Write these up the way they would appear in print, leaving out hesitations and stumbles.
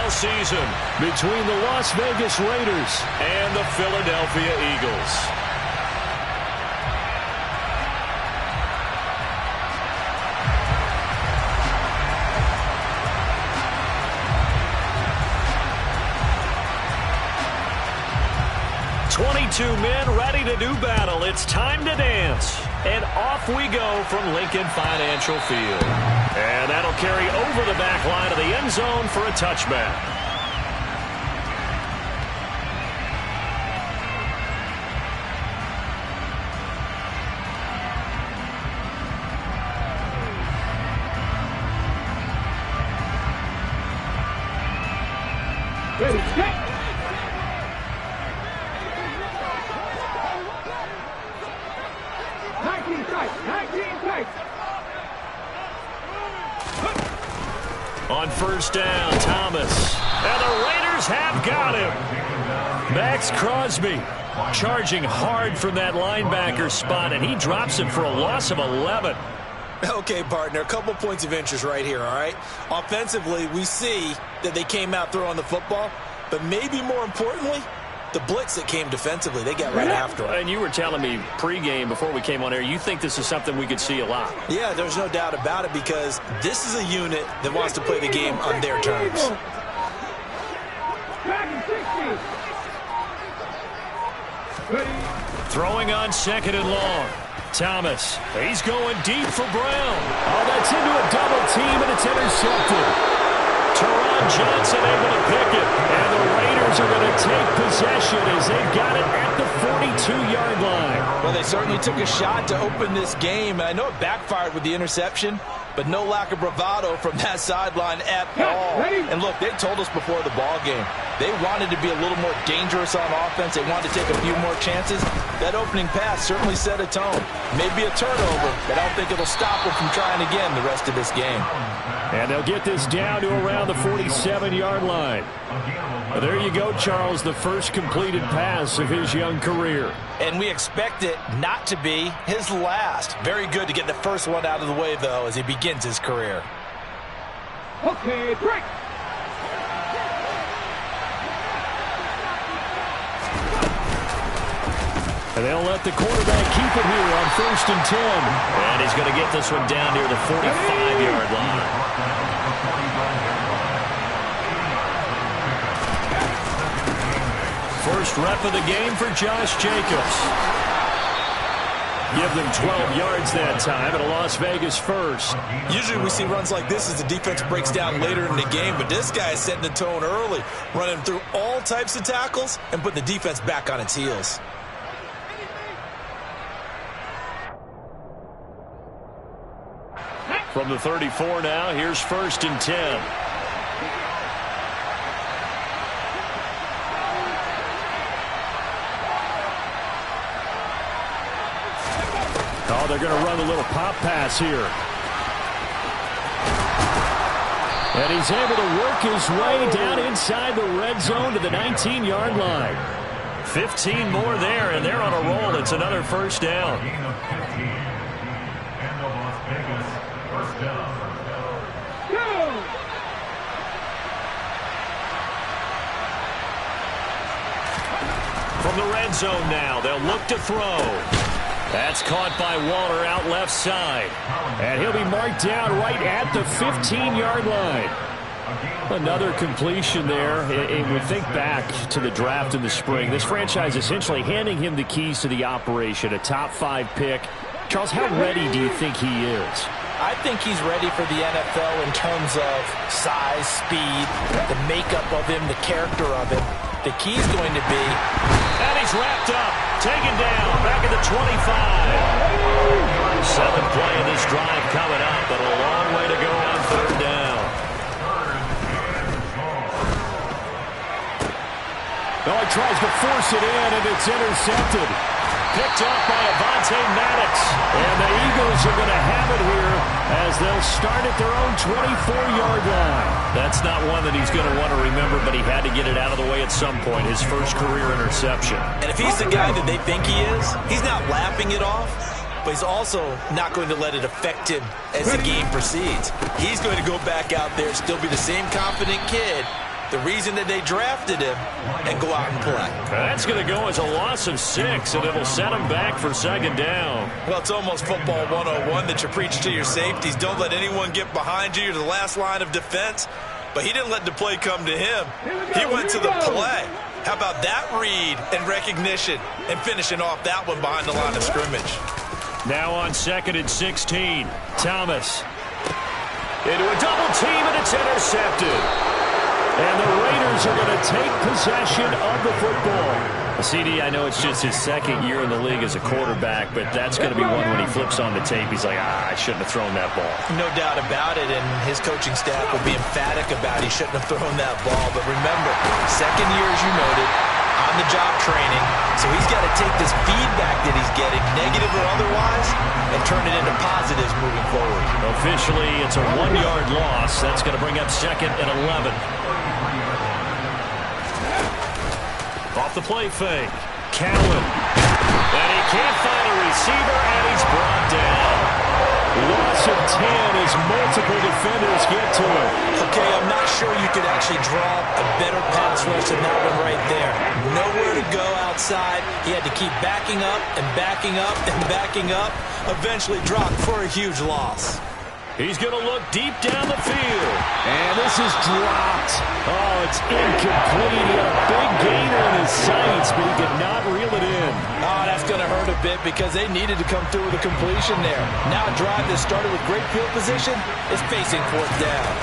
NFL season between the Las Vegas Raiders and the Philadelphia Eagles. Two men ready to do battle. It's time to dance. And off we go from Lincoln Financial Field. And that'll carry over the back line of the end zone for a touchback. On first down, Thomas. And the Raiders have got him. Max Crosby charging hard from that linebacker spot, and he drops him for a loss of 11. Okay, partner, a couple points of interest right here, all right? Offensively, we see that they came out throwing the football, but maybe more importantly, the blitz that came defensively, they got right after it. And you were telling me pregame before we came on air, you think this is something we could see a lot. Yeah, there's no doubt about it because this is a unit that wants to play the game on their terms. Throwing on second and long. Thomas, he's going deep for Brown. Oh, that's into a double team, and it's intercepted. Teron Johnson able to pick it, and the Raiders are going to take possession as they've got it at the 42-yard line. Well, they certainly took a shot to open this game, and I know it backfired with the interception, but no lack of bravado from that sideline at all. And look, they told us before the ball game, they wanted to be a little more dangerous on offense. They wanted to take a few more chances. That opening pass certainly set a tone. Maybe a turnover, but I don't think it'll stop them from trying again the rest of this game. And they'll get this down to around the 47-yard line. Well, there you go, Charles, the first completed pass of his young career. And we expect it not to be his last. Very good to get the first one out of the way, though, as he begins his career. Okay, break. And they'll let the quarterback keep it here on first and 10. And he's going to get this one down near the 45-yard line. First rep of the game for Josh Jacobs. Give them 12 yards that time at a Las Vegas first. Usually we see runs like this as the defense breaks down later in the game, but this guy is setting the tone early, running through all types of tackles and putting the defense back on its heels. From the 34 now, here's first and 10. Oh, they're going to run a little pop pass here. And he's able to work his way down inside the red zone to the 19-yard line. 15 more there, and they're on a roll. It's another first down. From the red zone now, they'll look to throw. That's caught by Waller out left side. And he'll be marked down right at the 15-yard line. Another completion there. And we think back to the draft in the spring. This franchise essentially handing him the keys to the operation, a top 5 pick. Charles, how ready do you think he is? I think he's ready for the NFL in terms of size, speed, the makeup of him, the character of him. The key's going to be... And he's wrapped up, taken down, back at the 25. 7th play of this drive coming up, but a long way to go on third down. Oh, he tries to force it in, and it's intercepted. Picked up by Avonte Maddox. And the Eagles are going to have it here as they'll start at their own 24-yard line. That's not one that he's going to want to remember, but he had to get it out of the way at some point, his first career interception. And if he's the guy that they think he is, he's not laughing it off, but he's also not going to let it affect him as the game proceeds. He's going to go back out there, still be the same confident kid, the reason that they drafted him, and go out and play. That's going to go as a loss of 6, and it'll set him back for second down. Well, it's almost football 101 that you preach to your safeties. Don't let anyone get behind you. You're the last line of defense. But he didn't let the play come to him. He went to the play. How about that read and recognition and finishing off that one behind the line of scrimmage? Now on 2nd and 16. Thomas into a double team, and it's intercepted. And the Raiders are going to take possession of the football. CD, I know it's just his second year in the league as a quarterback, but that's going to be one when he flips on the tape. He's like, I shouldn't have thrown that ball. No doubt about it, and his coaching staff will be emphatic about he shouldn't have thrown that ball. But remember, second year, as you noted, on-the-job training, so he's got to take this feedback that he's getting, negative or otherwise, and turn it into positives moving forward. Officially, it's a 1-yard loss. That's going to bring up 2nd and 11. Off the play fake. Cowan. And he can't find a receiver, and he's brought down. Loss of 10 as multiple defenders get to him. Okay, I'm not sure you could actually draw a better pass rush than that one right there. Nowhere to go outside. He had to keep backing up and backing up and backing up. Eventually dropped for a huge loss. He's going to look deep down the field. And this is dropped. Oh, it's incomplete. He had a big gainer in his sights, but he did not reel it in. Oh, that's going to hurt a bit because they needed to come through with a completion there. Now a drive that started with great field position is facing 4th down.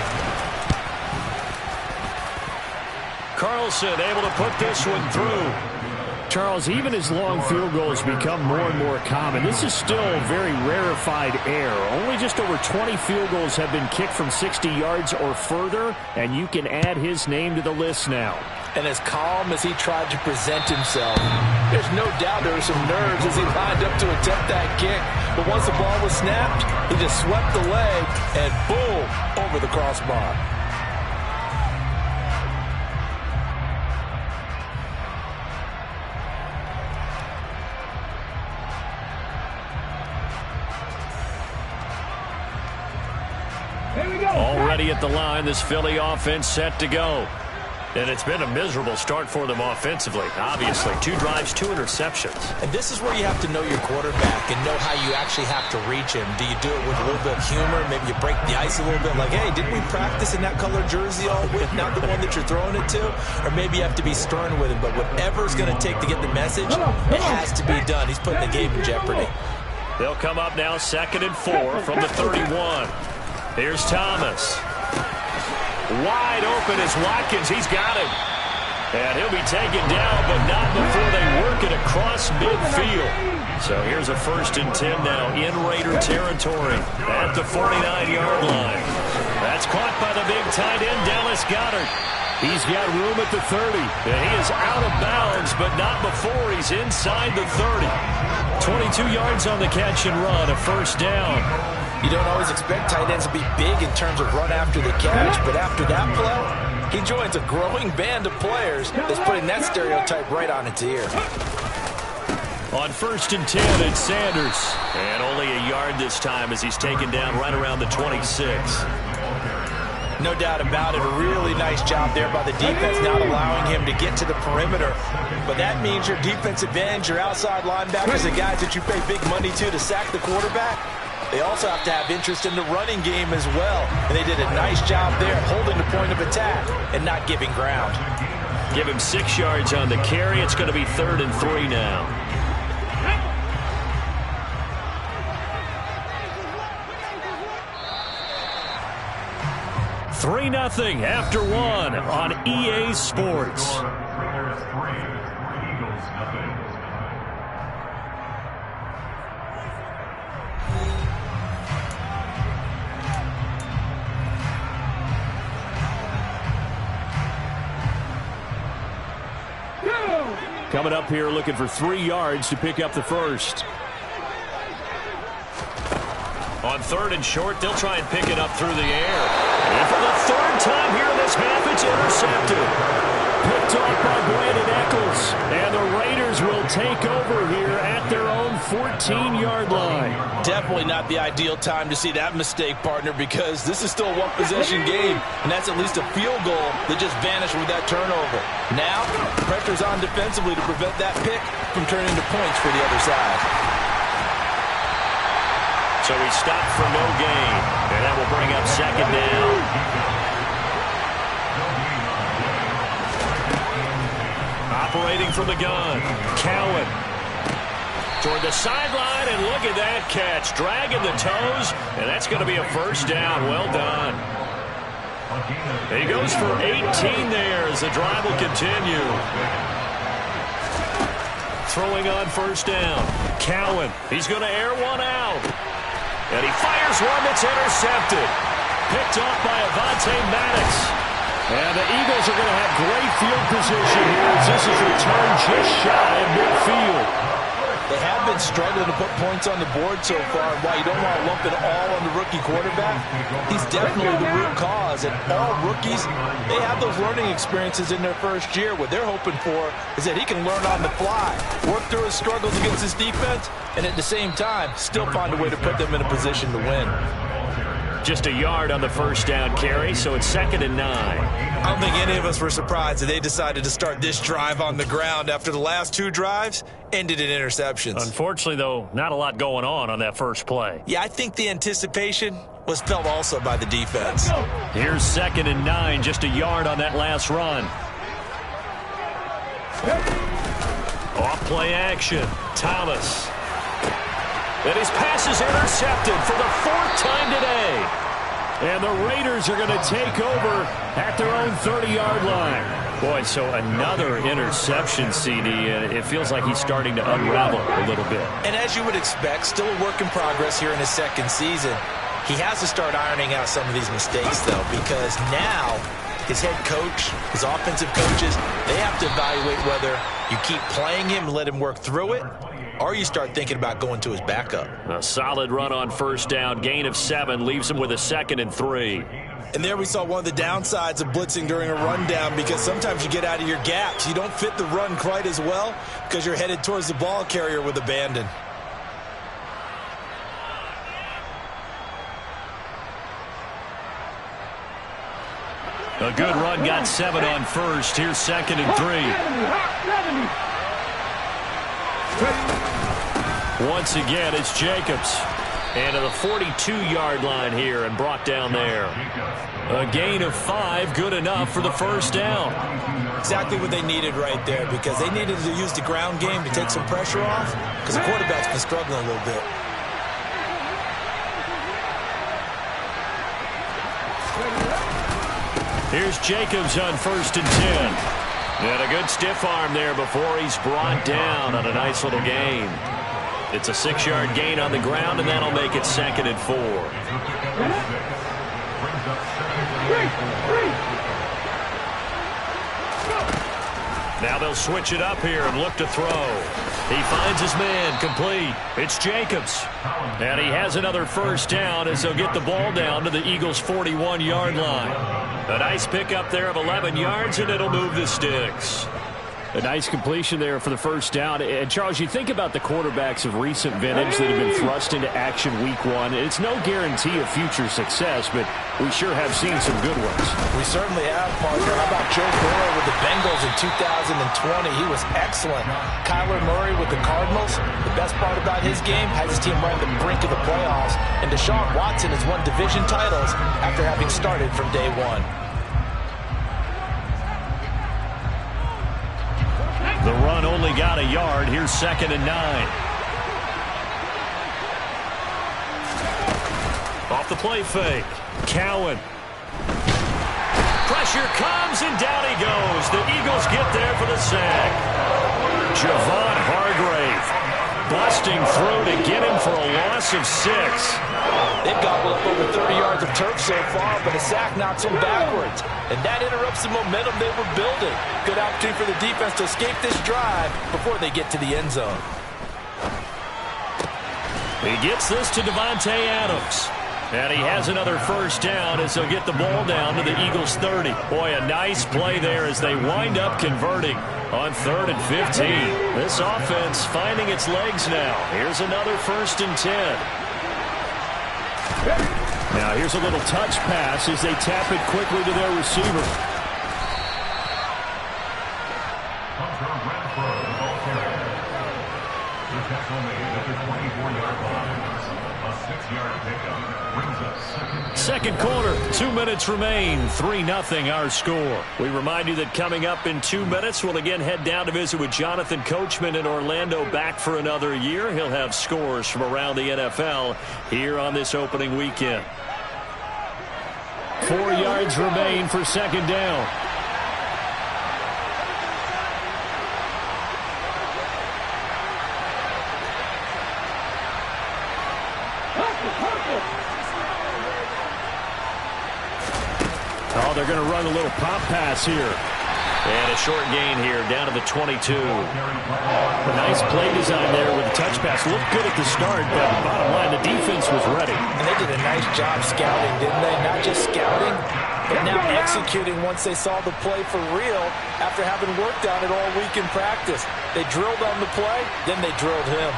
Carlson able to put this one through. Charles, even as long field goals become more and more common, this is still very rarefied air. Only just over 20 field goals have been kicked from 60 yards or further, and you can add his name to the list now. And as calm as he tried to present himself, there's no doubt there were some nerves as he lined up to attempt that kick. But once the ball was snapped, he just swept the leg and boom, over the crossbar. Already at the line, this Philly offense set to go. And it's been a miserable start for them offensively. Obviously, 2 drives, 2 interceptions. And this is where you have to know your quarterback and know how you actually have to reach him. Do you do it with a little bit of humor? Maybe you break the ice a little bit like, hey, didn't we practice in that color jersey all week, not the one that you're throwing it to? Or maybe you have to be stern with him. But whatever it's going to take to get the message, it has to be done. He's putting the game in jeopardy. They'll come up now 2nd and 4 from the 31. Here's Thomas. Wide open is Watkins. He's got him. And he'll be taken down, but not before they work it across midfield. So here's a 1st and 10 now in Raider territory at the 49-yard line. That's caught by the big tight end, Dallas Goedert. He's got room at the 30. And he is out of bounds, but not before he's inside the 30. 22 yards on the catch and run, a 1st down. You don't always expect tight ends to be big in terms of run after the catch, but after that play, he joins a growing band of players that's putting that stereotype right on its ear. On 1st and 10, it's Sanders. And only a yard this time as he's taken down right around the 26. No doubt about it, a really nice job there by the defense, not allowing him to get to the perimeter. But that means your defensive ends, your outside linebackers, the guys that you pay big money to sack the quarterback, they also have to have interest in the running game as well. And they did a nice job there holding the point of attack and not giving ground. Give him 6 yards on the carry. It's going to be 3rd and 3 now. Three 3-0 after 1 on EA Sports. Coming up here looking for 3 yards to pick up the 1st. On 3rd and short, they'll try and pick it up through the air. And for the 3rd time here in this half, it's intercepted. Picked off by Brandon Eccles. And the Raiders will take over here at their own 14-yard line. Definitely not the ideal time to see that mistake, partner, because this is still a one-possession game, and that's at least a field goal that just vanished with that turnover. Now, pressure's on defensively to prevent that pick from turning into points for the other side. So he stopped for no gain, and that will bring up second down. Operating from the gun, Cowan. Toward the sideline, and look at that catch. Dragging the toes, and that's going to be a first down. Well done. He goes for 18 there as the drive will continue. Throwing on first down, Cowan. He's going to air one out. And he fires one that's intercepted. Picked off by Avonte Maddox. And the Eagles are going to have great field position here as this is returned just shy of midfield. They have been struggling to put points on the board so far. While you don't want to lump it all on the rookie quarterback, he's definitely the root cause. And all rookies, they have those learning experiences in their first year. What they're hoping for is that he can learn on the fly, work through his struggles against his defense, and at the same time, still find a way to put them in a position to win. Just a yard on the first down carry, so it's 2nd and 9. I don't think any of us were surprised that they decided to start this drive on the ground after the last two drives ended in interceptions. Unfortunately, though, not a lot going on that first play. Yeah, I think the anticipation was felt also by the defense. Here's 2nd and 9, just a yard on that last run. Off play action, Thomas. And his pass is intercepted for the 4th time today. And the Raiders are going to take over at their own 30-yard line. Boy, so another interception, CD. It feels like he's starting to unravel a little bit. And as you would expect, still a work in progress here in his second season. He has to start ironing out some of these mistakes, though, because now his head coach, his offensive coaches, they have to evaluate whether you keep playing him and let him work through it, or you start thinking about going to his backup. A solid run on first down. Gain of 7 leaves him with a 2nd and 3. And there we saw one of the downsides of blitzing during a rundown, because sometimes you get out of your gaps. You don't fit the run quite as well because you're headed towards the ball carrier with abandon. A good run, got 7 on first. Here's 2nd and 3. Once again, it's Jacobs. And to the 42-yard line here and brought down there. A gain of 5, good enough for the first down. Exactly what they needed right there, because they needed to use the ground game to take some pressure off, because the quarterback's been struggling a little bit. Here's Jacobs on 1st and 10. And a good stiff arm there before he's brought down on a nice little gain. It's a 6-yard gain on the ground, and that'll make it 2nd and 4. Now they'll switch it up here and look to throw. He finds his man, complete. It's Jacobs. And he has another first down as they'll get the ball down to the Eagles' 41-yard line. A nice pickup there of 11 yards, and it'll move the sticks. A nice completion there for the first down. And, Charles, you think about the quarterbacks of recent vintage that have been thrust into action week 1. It's no guarantee of future success, but we sure have seen some good ones. We certainly have, partner. How about Joe Burrow with the Bengals in 2020? He was excellent. Kyler Murray with the Cardinals. The best part about his game, has his team right at the brink of the playoffs. And Deshaun Watson has won division titles after having started from day 1. The run only got a yard. Here's 2nd and 9. Off the play fake. Cowan. Pressure comes, and down he goes. The Eagles get there for the sack. Javon Hargrave busting through to get him for a loss of 6. They've gobbled up over 30 yards of turf so far, but a sack knocks them backwards. And that interrupts the momentum they were building. Good opportunity for the defense to escape this drive before they get to the end zone. He gets this to Davante Adams. And he has another first down as they'll get the ball down to the Eagles' 30. Boy, a nice play there as they wind up converting on 3rd and 15. This offense finding its legs now. Here's another 1st and 10. Now here's a little touch pass as they tap it quickly to their receiver. Second quarter, 2 minutes remain, 3-0 our score. We remind you that coming up in 2 minutes, we'll again head down to visit with Jonathan Coachman in Orlando, back for another year. He'll have scores from around the NFL here on this opening weekend. 4 yards remain for second down. Oh, they're going to run a little pop pass here. And a short gain here, down to the 22. A nice play design there with the touch pass. Looked good at the start, but bottom line, the defense was ready. And they did a nice job scouting, didn't they? Not just scouting, but now executing once they saw the play for real after having worked on it all week in practice. They drilled on the play, then they drilled him.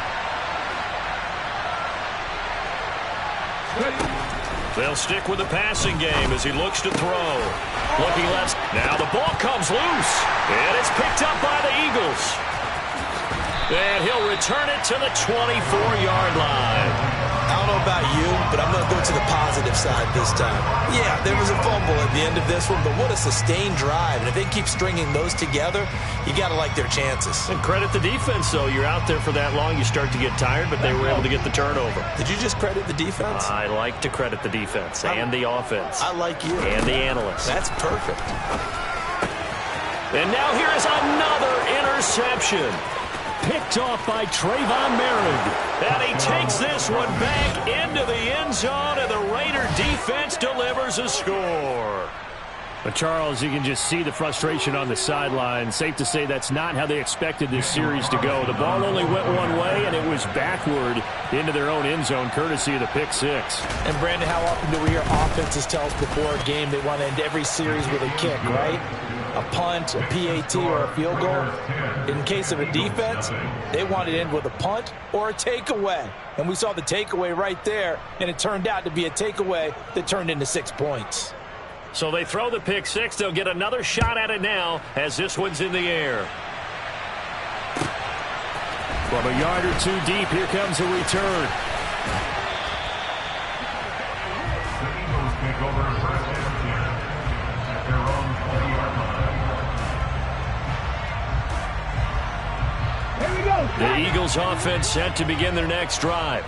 They'll stick with the passing game as he looks to throw. Looking left. Now the ball comes loose. And it's picked up by the Eagles. And he'll return it to the 24-yard line. I don't know about you, but I'm going to go to the positive side this time. Yeah, there was a fumble at the end of this one, but what a sustained drive. And if they keep stringing those together, you got to like their chances. And credit the defense, though. You're out there for that long, you start to get tired, but they were able to get the turnover. Did you just credit the defense? I like to credit the defense and the offense. I like you. And the analysts. That's perfect. And now here is another interception. Picked off by Trayvon Merritt. And he takes this one back into the end zone, and the Raider defense delivers a score. But Charles, you can just see the frustration on the sideline. Safe to say that's not how they expected this series to go. The ball only went one way, and it was backward into their own end zone, courtesy of the pick six. And, Brandon, how often do we hear offenses tell us before a game they want to end every series with a kick, right? A punt, a PAT, or a field goal. In case of a defense, they want to end with a punt or a takeaway. And we saw the takeaway right there, and it turned out to be a takeaway that turned into 6 points. So they throw the pick six. They'll get another shot at it now as this one's in the air. From a yard or two deep, here comes a return. The Eagles offense set to begin their next drive.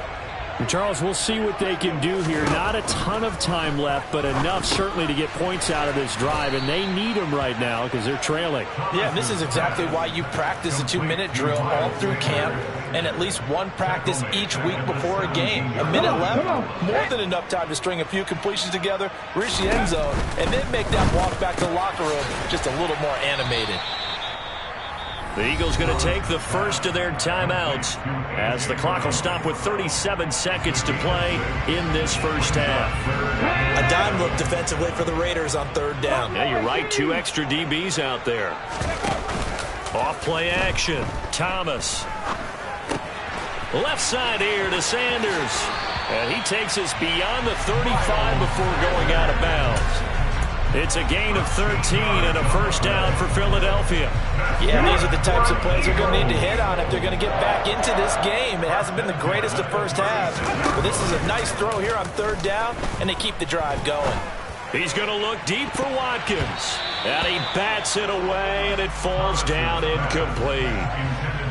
And Charles, we'll see what they can do here. Not a ton of time left, but enough certainly to get points out of this drive, and they need them right now because they're trailing. Yeah, this is exactly why you practice a 2-minute drill all through camp and at least one practice each week before a game. A minute left, more than enough time to string a few completions together, reach the end zone, and then make that walk back to the locker room just a little more animated. The Eagles going to take the first of their timeouts as the clock will stop with 37 seconds to play in this first half. A dime look defensively for the Raiders on third down. Yeah, you're right. 2 extra DBs out there. Off play action. Thomas. Left side here to Sanders. And he takes us beyond the 35 before going out of bounds. It's a gain of 13 and a first down for Philadelphia. Yeah, these are the types of plays they're going to need to hit on if they're going to get back into this game. It hasn't been the greatest of first halves, but this is a nice throw here on third down, and they keep the drive going. He's going to look deep for Watkins. And he bats it away, and it falls down incomplete.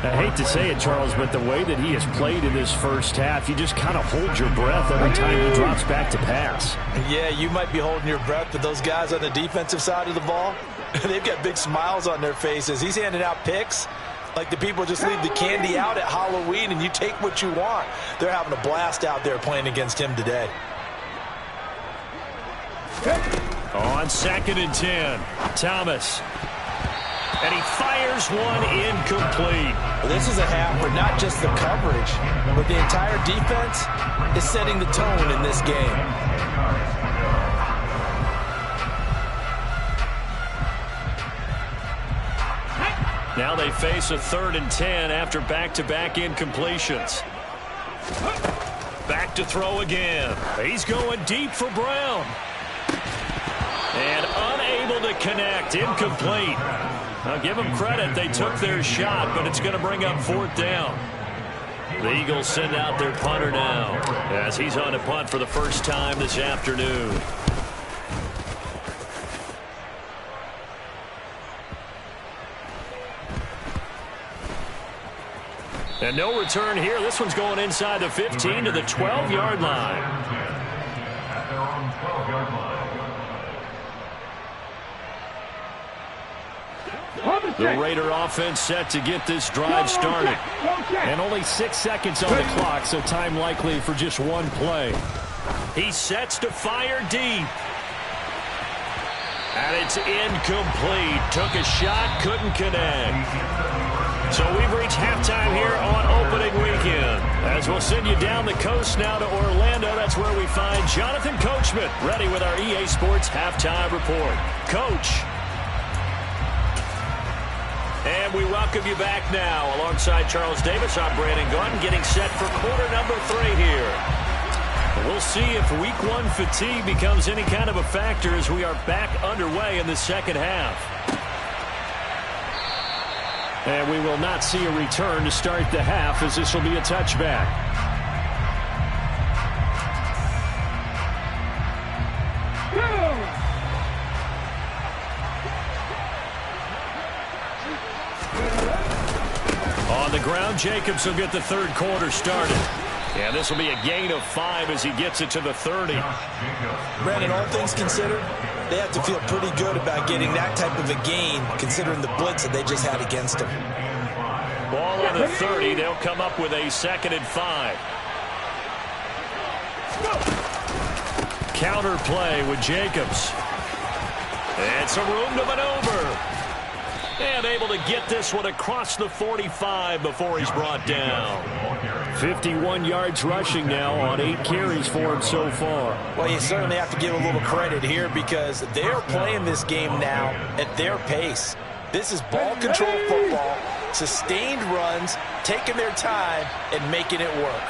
I hate to say it, Charles, but the way that he has played in this first half, you just kind of hold your breath every time he drops back to pass. Yeah, you might be holding your breath, but those guys on the defensive side of the ball, they've got big smiles on their faces. He's handing out picks like the people just leave the candy out at Halloween and you take what you want. They're having a blast out there playing against him today. On 2nd and 10, Thomas. And he fires one incomplete. Well, this is a half for not just the coverage, but the entire defense is setting the tone in this game. Now they face a 3rd and 10 after back-to-back incompletions. Back to throw again. He's going deep for Brown. And unable to connect. Incomplete. I'll give them credit. They took their shot, but it's going to bring up 4th down. The Eagles send out their punter now as he's on a punt for the first time this afternoon. And no return here. This one's going inside the 15 to the 12-yard line. At their own 12-yard line. The Raider offense set to get this drive started. And only 6 seconds on the clock, so time likely for just one play. He sets to fire deep. And it's incomplete. Took a shot, couldn't connect. So we've reached halftime here on opening weekend. As we'll send you down the coast now to Orlando, that's where we find Jonathan Coachman, ready with our EA Sports halftime report. Coach. And we welcome you back now. Alongside Charles Davis, I'm Brandon Gunn, getting set for quarter number 3 here. We'll see if week 1 fatigue becomes any kind of a factor as we are back underway in the second half. And we will not see a return to start the half, as this will be a touchback. On the ground, Jacobs will get the third quarter started. And this will be a gain of 5 as he gets it to the 30. Brandon, all things considered, they have to feel pretty good about getting that type of a gain, considering the blitz that they just had against them. Ball on the 30. They'll come up with a 2nd and 5. Counter play with Jacobs. And some room to maneuver. And able to get this one across the 45 before he's brought down. 51 yards rushing now on 8 carries for him so far. Well, you certainly have to give a little credit here because they're playing this game now at their pace. This is ball control football, sustained runs, taking their time, and making it work.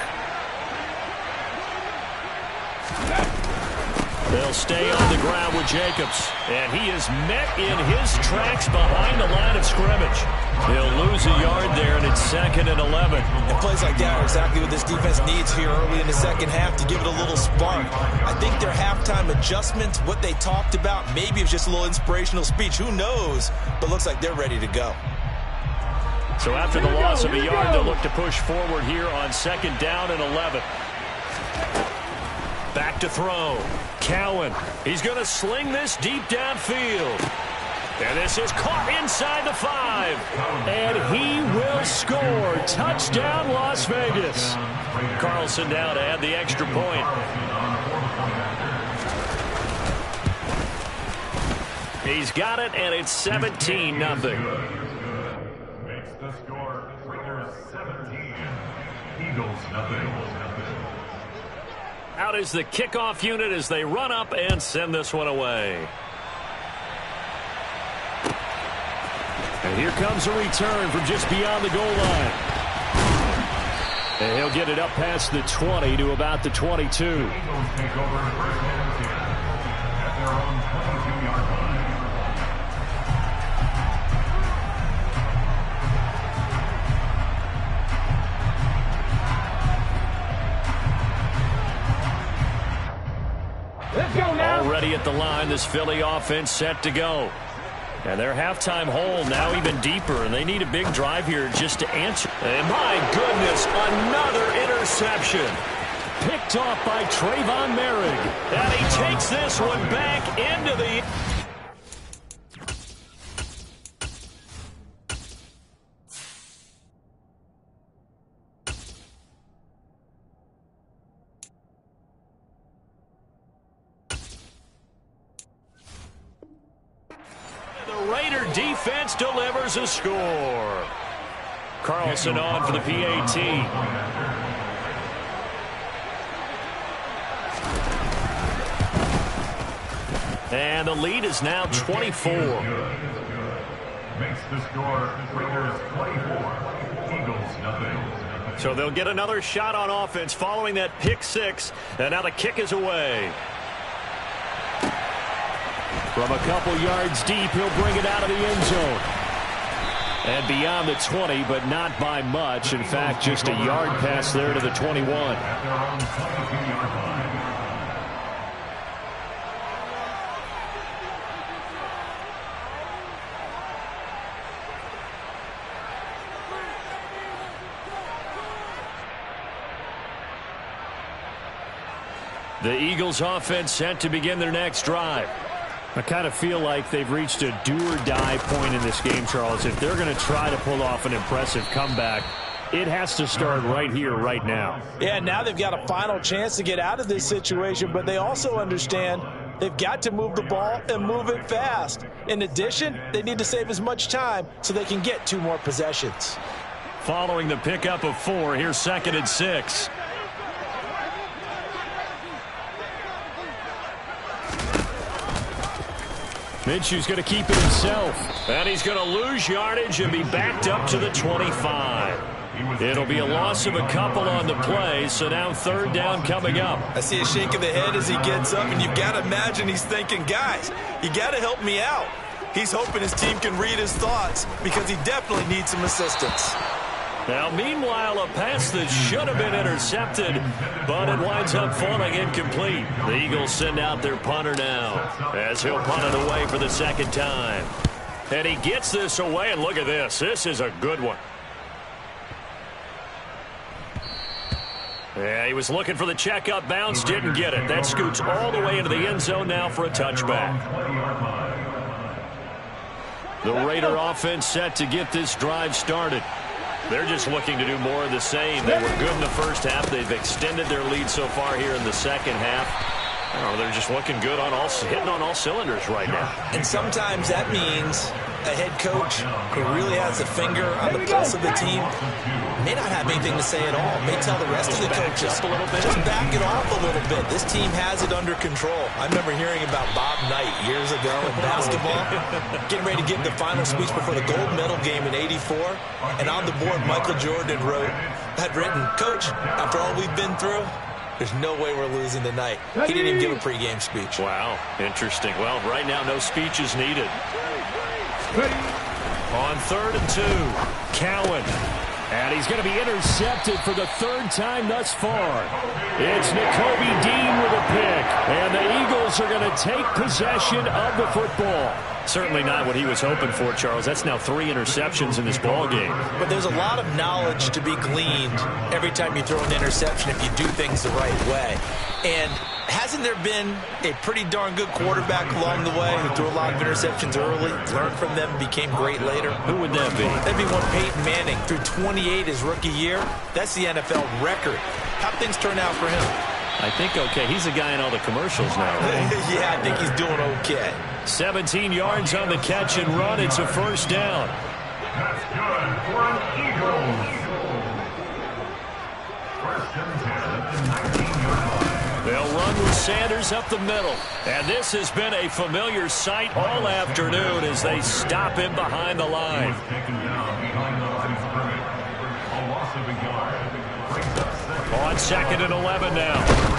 They'll stay on the ground with Jacobs. And he is met in his tracks behind the line of scrimmage. They'll lose a yard there, and it's 2nd and 11. And plays like that are exactly what this defense needs here early in the second half to give it a little spark. I think their halftime adjustments, what they talked about, maybe it was just a little inspirational speech. Who knows? But looks like they're ready to go. So after the loss of a yard, they'll look to push forward here on 2nd down and 11. Back to throw. Cowan. He's going to sling this deep downfield. And this is caught inside the 5. And he will score. Touchdown, Las Vegas. Carlson now to add the extra point. He's got it, and it's 17-0. Makes the score Raiders 17, Eagles nothing. Out is the kickoff unit as they run up and send this one away. And here comes a return from just beyond the goal line. And he'll get it up past the 20 to about the 22. Eagles take over first and 10 at their own 22-yard line. Let's go now. Already at the line, this Philly offense set to go. And their halftime hole now even deeper, and they need a big drive here just to answer. And my goodness, another interception. Picked off by Trayvon Merrick. And he takes this one back into the... Raider defense delivers a score. Carlson on for the PAT. And the lead is now 24. Makes the score Raiders 24, Eagles nothing. So they'll get another shot on offense following that pick six. And now the kick is away. From a couple yards deep, he'll bring it out of the end zone. And beyond the 20, but not by much. In fact, just a yard pass there to the 21. At their own 22-yard line. The Eagles offense set to begin their next drive. I kind of feel like they've reached a do-or-die point in this game, Charles. If they're going to try to pull off an impressive comeback, it has to start right here, right now. Yeah, now they've got a final chance to get out of this situation, but they also understand they've got to move the ball and move it fast. In addition, they need to save as much time so they can get 2 more possessions. Following the pickup of 4, here's 2nd and 6. Minshew's going to keep it himself. And he's going to lose yardage and be backed up to the 25. It'll be a loss of a couple on the play, so now 3rd down coming up. I see a shake of the head as he gets up, and you've got to imagine he's thinking, guys, you got to help me out. He's hoping his team can read his thoughts because he definitely needs some assistance. Now, meanwhile, a pass that should have been intercepted, but it winds up falling incomplete. The Eagles send out their punter now as he'll punt it away for the 2nd time. And he gets this away, and look at this. This is a good one. Yeah, he was looking for the checkup bounce, didn't get it. That scoots all the way into the end zone now for a touchback. The Raider offense set to get this drive started. They're just looking to do more of the same. They were good in the first half. They've extended their lead so far here in the second half. I don't know, they're just looking good on hitting on all cylinders right now. And sometimes that means a head coach who really has a finger on the pulse of the team may not have anything to say at all. May tell the rest of the coaches up a little bit. Just back it off a little bit. This team has it under control. I remember hearing about Bob Knight years ago in basketball, getting ready to give the final speech before the gold medal game in '84, and on the board Michael Jordan had written, "Coach, after all we've been through, there's no way we're losing tonight." He didn't even give a pregame speech. Wow, interesting. Well, right now no speech is needed. On 3rd and 2, Cowan. And he's going to be intercepted for the 3rd time thus far. It's Nakobe Dean with a pick. And the Eagles are going to take possession of the football. Certainly not what he was hoping for, Charles. That's now 3 interceptions in this ball game. But there's a lot of knowledge to be gleaned every time you throw an interception if you do things the right way. And hasn't there been a pretty darn good quarterback along the way who threw a lot of interceptions early, learned from them, became great later? Who would that be? That'd be one Peyton Manning. Threw 28 his rookie year. That's the NFL record. How'd things turn out for him? I think okay. He's a guy in all the commercials now, right? Yeah, I think he's doing okay. 17 yards on the catch and run. It's a 1st down. That's good for the Eagles. 1st and 10, 19-yard line. They'll run with Sanders up the middle. And this has been a familiar sight all afternoon as they stop him behind the line. Taken down behind the line of scrimmage. A loss of a yard. Brings up 2nd. On 2nd and 11 now.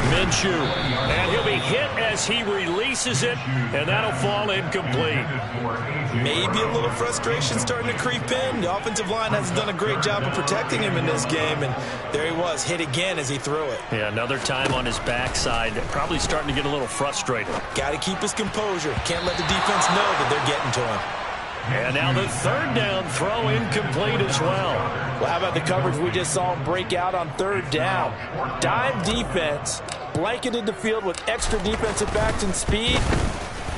Minshew. And he'll be hit as he releases it, and that'll fall incomplete. Maybe a little frustration starting to creep in. The offensive line hasn't done a great job of protecting him in this game, and there he was, hit again as he threw it. Yeah, another time on his backside. Probably starting to get a little frustrated. Got to keep his composure. Can't let the defense know that they're getting to him. And now the 3rd down throw incomplete as well. Well, how about the coverage we just saw him break out on 3rd down? Dime defense, blanketed the field with extra defensive backs and speed,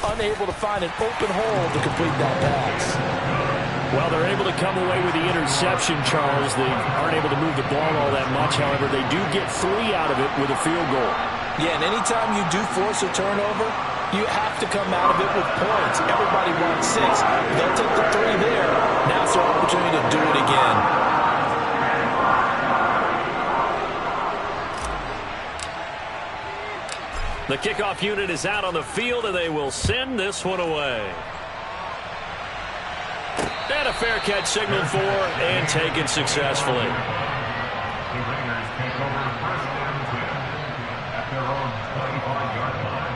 unable to find an open hole to complete that pass. Well, they're able to come away with the interception, Charles. They aren't able to move the ball all that much. However, they do get 3 out of it with a field goal. Yeah, and anytime you do force a turnover, you have to come out of it with points. Everybody wants 6. They'll take the 3 there. Now it's their opportunity to do it again. The kickoff unit is out on the field, and they will send this one away. And a fair catch signaled for and taken successfully. The Raiders take over first and 10 at their own 25-yard line.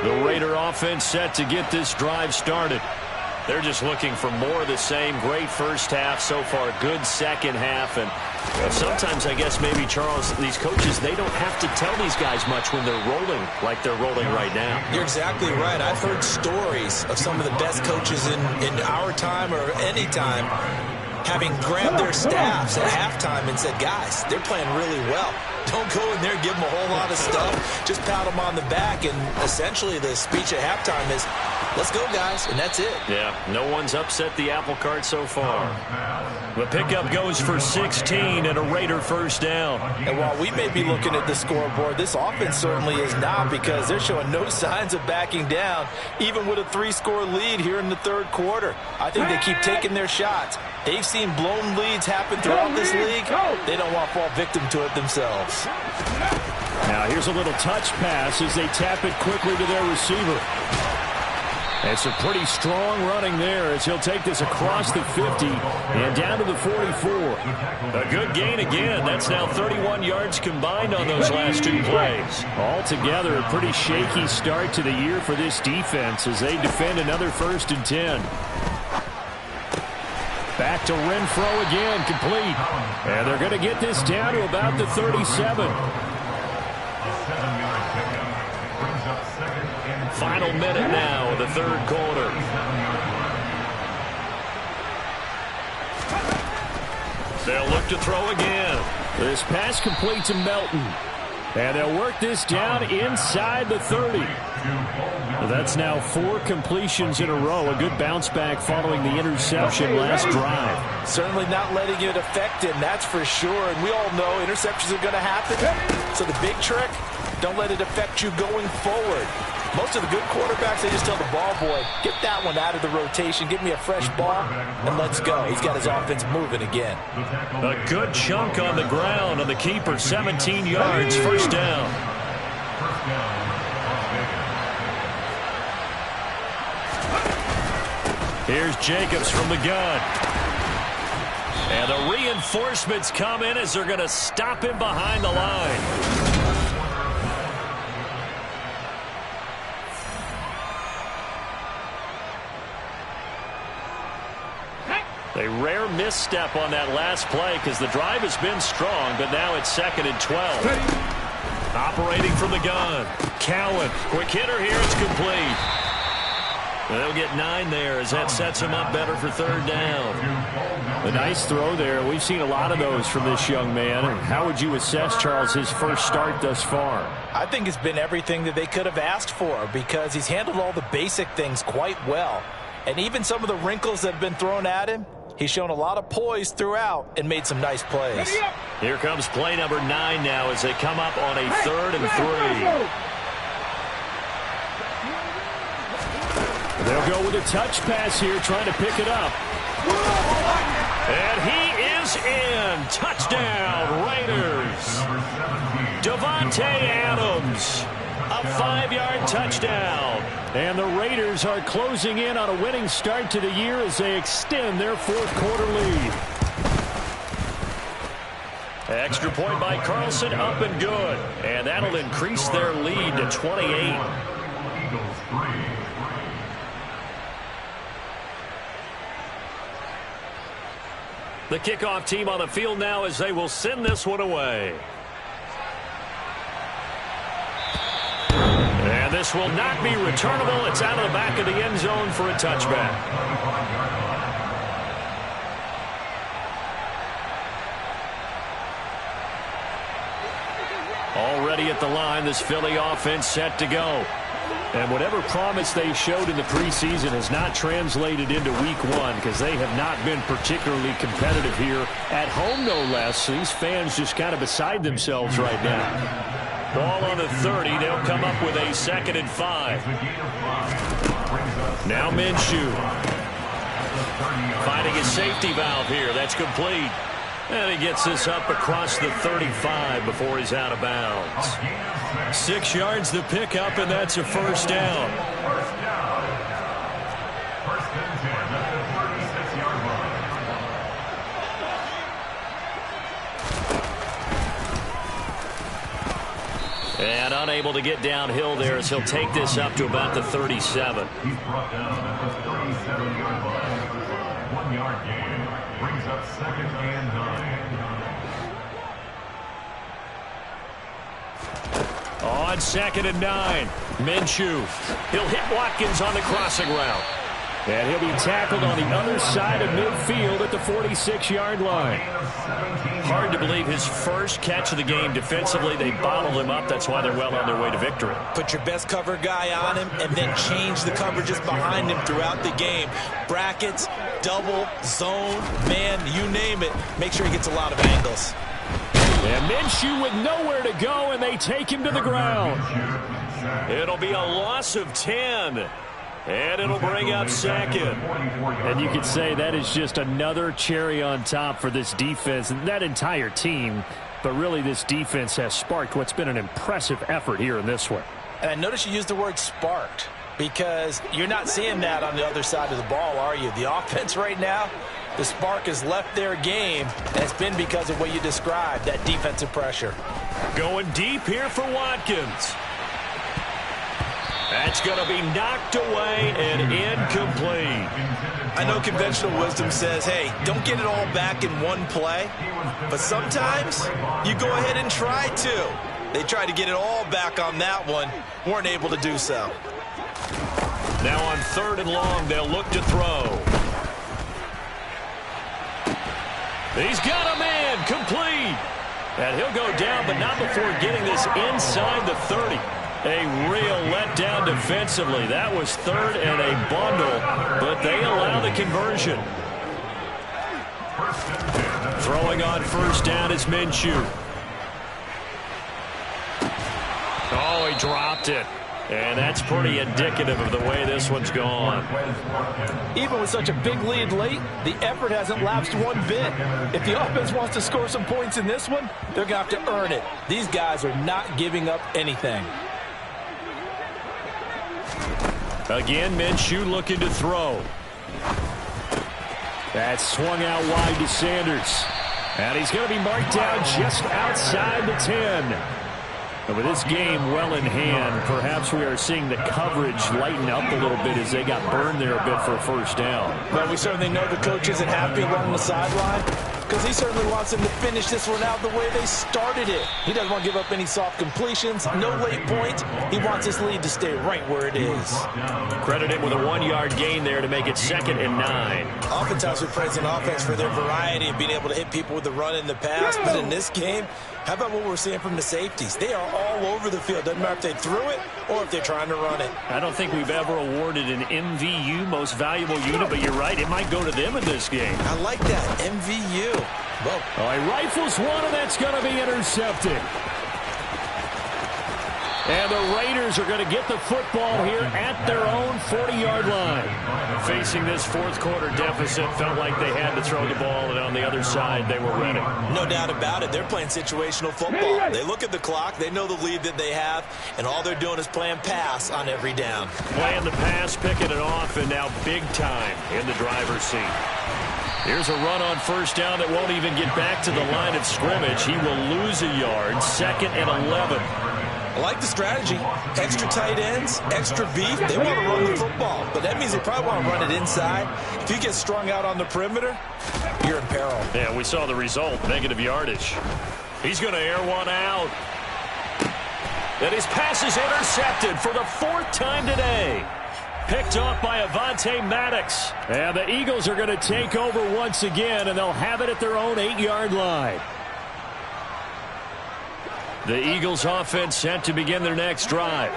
The Raider offense set to get this drive started. They're just looking for more of the same. Great first half so far. Good second half. And sometimes, I guess, maybe, Charles, these coaches, they don't have to tell these guys much when they're rolling like they're rolling right now. You're exactly right. I've heard stories of some of the best coaches in our time or any time having grabbed their staffs at halftime and said, guys, they're playing really well. Don't go in there and give them a whole lot of stuff. Just pat them on the back. And essentially the speech at halftime is, let's go, guys, and that's it. Yeah, no one's upset the apple cart so far. The pickup goes for 16 and a Raider first down. And while we may be looking at the scoreboard, this offense certainly is not, because they're showing no signs of backing down, even with a 3-score lead here in the third quarter. I think they keep taking their shots. They've seen blown leads happen throughout this league. They don't want to fall victim to it themselves. Now here's a little touch pass as they tap it quickly to their receiver. It's a pretty strong running there as he'll take this across the 50 and down to the 44. A good gain again. That's now 31 yards combined on those last two plays. Altogether, a pretty shaky start to the year for this defense as they defend another 1st and 10. Back to Renfro again, complete. And they're going to get this down to about the 37. Final minute now of the third quarter. They'll look to throw again. This pass complete to Melton. And they'll work this down inside the 30. That's now 4 completions in a row. A good bounce back following the interception last drive. Certainly not letting it affect him, that's for sure. And we all know interceptions are going to happen. So the big trick, don't let it affect you going forward. Most of the good quarterbacks, they just tell the ball boy, get that one out of the rotation, give me a fresh ball, and let's go. He's got his offense moving again. A good chunk on the ground on the keeper, 17 yards, first down. Here's Jacobs from the gun. And the reinforcements come in as they're going to stop him behind the line. A rare misstep on that last play because the drive has been strong, but now it's 2nd and 12. Operating from the gun. Cowan, quick hitter here, it's complete. They'll get 9 there as that sets him up better for 3rd down. A nice throw there. We've seen a lot of those from this young man. How would you assess, Charles, his first start thus far? I think it's been everything that they could have asked for because he's handled all the basic things quite well. And even some of the wrinkles that have been thrown at him, he's shown a lot of poise throughout and made some nice plays. Here comes play number 9 now as they come up on a 3rd and 3. They'll go with a touch pass here, trying to pick it up. And he is in. Touchdown, Raiders. Davante Adams. A 5-yard touchdown. And the Raiders are closing in on a winning start to the year as they extend their 4th quarter lead. Extra point by Carlson, up and good. And that'll increase their lead to 28. The kickoff team on the field now as they will send this one away. And this will not be returnable. It's out of the back of the end zone for a touchback. Already at the line, this Philly offense set to go. And whatever promise they showed in the preseason has not translated into week 1 because they have not been particularly competitive here at home, no less. So these fans just kind of beside themselves right now. Ball on the 30. They'll come up with a 2nd and 5. Now Minshew. Finding his safety valve here. That's complete. And he gets this up across the 35 before he's out of bounds. 6 yards the pickup, and that's a first down. First and 10 at the 36-yard unable to get downhill there as he'll take this up to about the 37. He's brought down at the 37-yard line. 1-yard gain brings up 2nd and 9. On 2nd and 9, Minshew. He'll hit Watkins on the crossing route. And he'll be tackled on the other side of midfield at the 46-yard line. Hard to believe his first catch of the game defensively. They bottled him up. That's why they're well on their way to victory. Put your best cover guy on him and then change the coverages behind him throughout the game. Brackets, double, zone, man, you name it. Make sure he gets a lot of angles. And Minshew with nowhere to go, and they take him to the ground. It'll be a loss of 10. And it'll bring up 2nd. And you could say that is just another cherry on top for this defense and that entire team. But really, this defense has sparked what's been an impressive effort here in this one. And I notice you use the word sparked because you're not seeing that on the other side of the ball, are you? The offense right now, the spark has left their game, and it's been because of what you described, that defensive pressure. Going deep here for Watkins. That's going to be knocked away and incomplete. I know conventional wisdom says, hey, don't get it all back in one play. But sometimes you go ahead and try to. They tried to get it all back on that one. Weren't able to do so. Now on 3rd and long, they'll look to throw. He's got a man complete. And he'll go down, but not before getting this inside the 30. A real letdown defensively. That was 3rd and a bundle, but they allow the conversion. Throwing on 1st down is Minshew. Oh, he dropped it. And that's pretty indicative of the way this one's gone. Even with such a big lead late, the effort hasn't lapsed one bit. If the offense wants to score some points in this one, they're going to have to earn it. These guys are not giving up anything. Again, Minshew looking to throw. That's swung out wide to Sanders. And he's going to be marked down just outside the 10. And with this game well in hand, perhaps we are seeing the coverage lighten up a little bit as they got burned there a bit for a 1st down. Well, we certainly know the coach isn't happy along the sideline because he certainly wants them to finish this one out the way they started it. He doesn't want to give up any soft completions, no late points. He wants his lead to stay right where it is. Credit him with a 1-yard gain there to make it 2nd and 9. Oftentimes we praise an offense for their variety and being able to hit people with the run and the pass, but in this game, how about what we're seeing from the safeties? They are all over the field. Doesn't matter if they threw it or if they're trying to run it. I don't think we've ever awarded an MVU, most valuable unit, but you're right. It might go to them in this game. I like that, MVU. Whoa. Oh, he rifles one, and that's going to be intercepted. And the Raiders are going to get the football here at their own 40-yard line. Facing this 4th quarter deficit, felt like they had to throw the ball, and on the other side, they were ready. No doubt about it. They're playing situational football. They look at the clock, they know the lead that they have, and all they're doing is playing pass on every down. Playing the pass, picking it off, and now big time in the driver's seat. Here's a run on 1st down that won't even get back to the line of scrimmage. He will lose a yard, 2nd and 11. I like the strategy. Extra tight ends, extra beef. They want to run the football, but that means they probably want to run it inside. If you get strung out on the perimeter, you're in peril. Yeah, we saw the result, negative yardage. He's going to air one out. And his pass is intercepted for the 4th time today. Picked off by Avonte Maddox. And the Eagles are going to take over once again, and they'll have it at their own 8-yard line. The Eagles offense set to begin their next drive.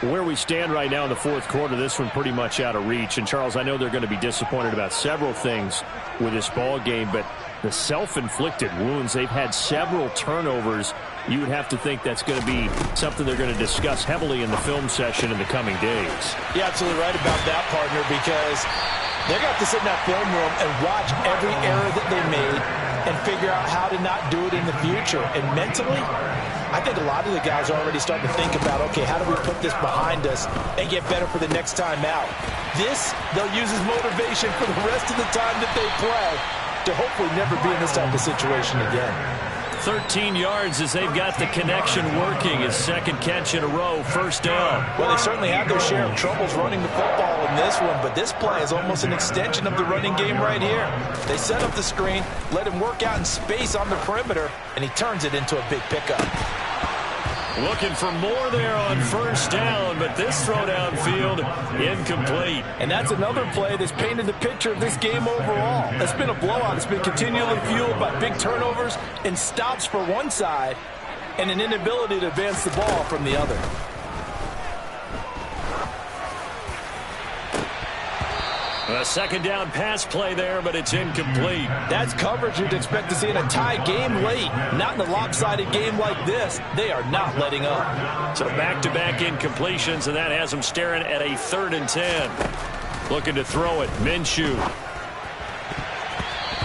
Where we stand right now in the 4th quarter, this one pretty much out of reach. And, Charles, I know they're going to be disappointed about several things with this ball game, but the self-inflicted wounds, they've had several turnovers. You would have to think that's going to be something they're going to discuss heavily in the film session in the coming days. You're absolutely right about that, partner, because they're going to have to sit in that film room and watch every error that they made and figure out how to not do it in the future. And mentally, I think a lot of the guys are already starting to think about, okay, how do we put this behind us and get better for the next time out? This, they'll use as motivation for the rest of the time that they play to hopefully never be in this type of situation again. 13 yards as they've got the connection working. His second catch in a row, first down. Well, they certainly had their share of troubles running the football in this one, but this play is almost an extension of the running game right here. They set up the screen, let him work out in space on the perimeter, and he turns it into a big pickup. Looking for more there on first down, but this throw downfield incomplete. And that's another play that's painted the picture of this game overall. It's been a blowout. It's been continually fueled by big turnovers and stops for one side and an inability to advance the ball from the other. A second down pass play there, but it's incomplete. That's coverage you'd expect to see in a tie game late. Not in a lopsided game like this. They are not letting up. So back-to-back incompletions, and that has them staring at a 3rd and 10. Looking to throw it. Minshew.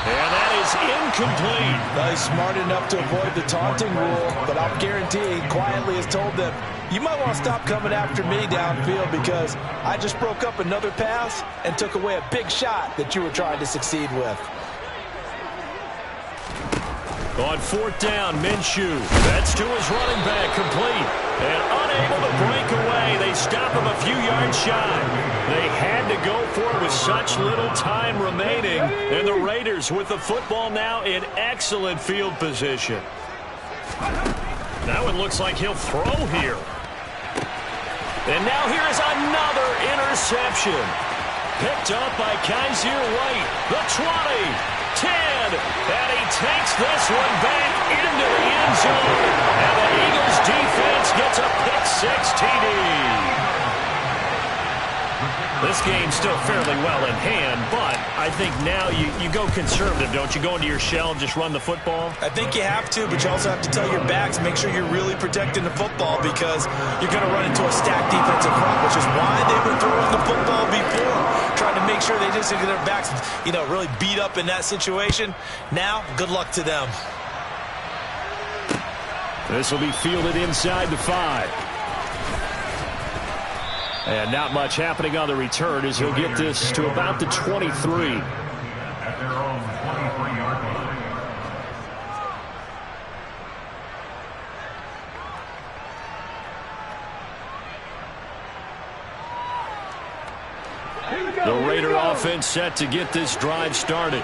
And that is incomplete. Well, he's smart enough to avoid the taunting rule, but I'll guarantee he quietly has told them, you might want to stop coming after me downfield because I just broke up another pass and took away a big shot that you were trying to succeed with. On 4th down, Minshew. That's to his running back, complete. And unable to break away. They stop him a few yards shy. They had to go for it with such little time remaining. And the Raiders with the football now in excellent field position. That one looks like he'll throw here. And now here is another interception. Picked up by Kaiser White. The 20, 10, and he takes this one back into the end zone. And the Eagles defense gets a pick-6 TD. This game's still fairly well in hand, but I think now you go conservative, don't you? Go into your shell and just run the football? I think you have to, but you also have to tell your backs, make sure you're really protecting the football because you're going to run into a stacked defensive front, which is why they were throwing the football before, trying to make sure they just get their backs, really beat up in that situation. Now, good luck to them. This will be fielded inside the 5. And not much happening on the return as he'll get this to about the 23. At their own 23-yard line. The Raider offense set to get this drive started.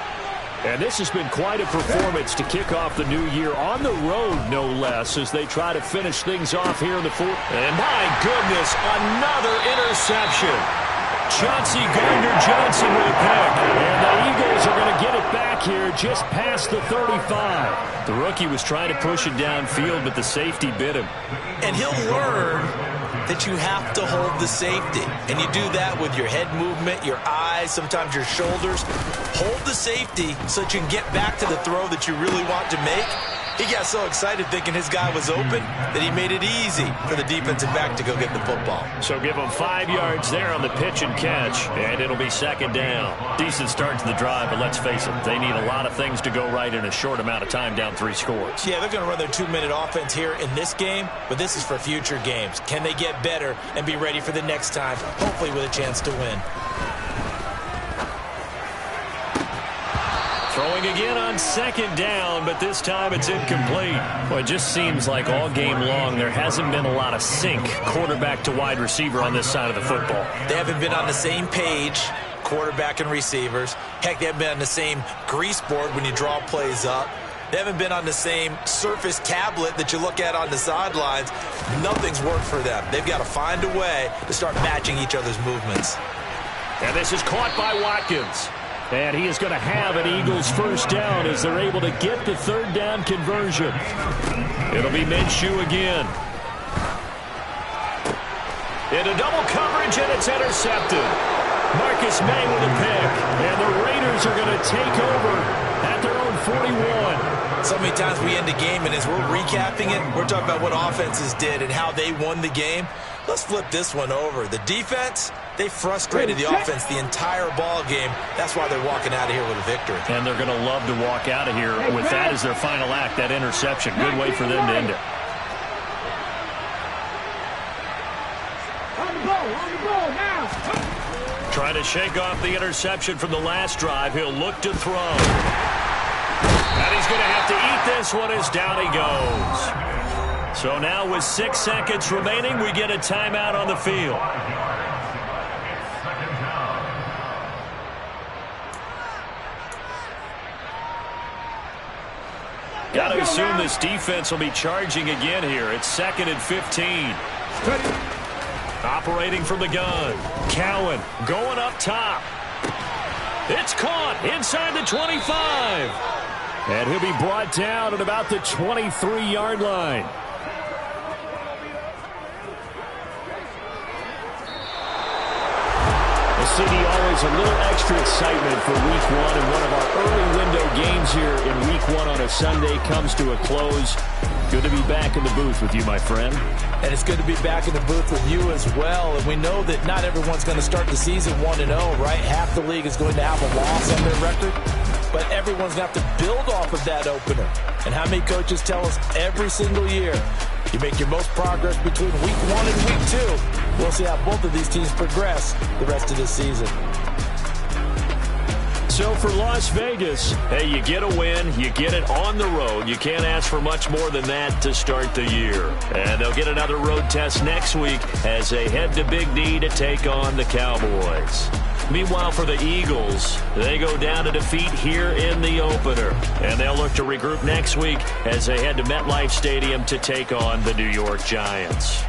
And this has been quite a performance to kick off the new year on the road, no less, as they try to finish things off here in the 4th. And my goodness, another interception. Chauncey Gardner-Johnson with a pick. And the Eagles are going to get it back here just past the 35. The rookie was trying to push it downfield, but the safety bit him. And he'll learn that you have to hold the safety. And you do that with your head movement, your eyes, sometimes your shoulders. Hold the safety so that you can get back to the throw that you really want to make. He got so excited thinking his guy was open that he made it easy for the defensive back to go get the football. So give him 5 yards there on the pitch and catch, and it'll be second down. Decent start to the drive, but let's face it, they need a lot of things to go right in a short amount of time down 3 scores. Yeah, they're going to run their 2-minute offense here in this game, but this is for future games. Can they get better and be ready for the next time, hopefully with a chance to win? Throwing again on second down, but this time it's incomplete. Well, it just seems like all game long there hasn't been a lot of sync quarterback to wide receiver on this side of the football. They haven't been on the same page, quarterback and receivers. Heck, they haven't been on the same grease board when you draw plays up. They haven't been on the same Surface tablet that you look at on the sidelines. Nothing's worked for them. They've got to find a way to start matching each other's movements. And this is caught by Watkins. And he is going to have an Eagles first down as they're able to get the 3rd down conversion. It'll be Minshew again. Into double coverage, and it's intercepted. Marcus May with a pick. And the Raiders are going to take over at their own 41. So many times we end a game, and as we're recapping it, we're talking about what offenses did and how they won the game. Let's flip this one over. The defense, they frustrated the offense the entire ball game. That's why they're walking out of here with a victory. And they're going to love to walk out of here with that as their final act, that interception. Good way for them to end it. On the ball now. Trying to shake off the interception from the last drive. He'll look to throw. And he's going to have to eat this one as down he goes. So now with 6 seconds remaining, we get a timeout on the field. Got to assume this defense will be charging again here. It's 2nd and 15. Operating from the gun. Cowan going up top. It's caught inside the 25. And he'll be brought down at about the 23-yard line. CD, always a little extra excitement for Week 1, and one of our early window games here in Week 1 on a Sunday comes to a close. Good to be back in the booth with you, my friend. And it's good to be back in the booth with you as well. And we know that not everyone's going to start the season 1-0, right? Half the league is going to have a loss on their record. But everyone's going to have to build off of that opener. And how many coaches tell us every single year, you make your most progress between Week 1 and Week 2. We'll see how both of these teams progress the rest of this season. So for Las Vegas, hey, you get a win, you get it on the road. You can't ask for much more than that to start the year. And they'll get another road test next week as they head to Big D to take on the Cowboys. Meanwhile, for the Eagles, they go down to defeat here in the opener. And they'll look to regroup next week as they head to MetLife Stadium to take on the New York Giants.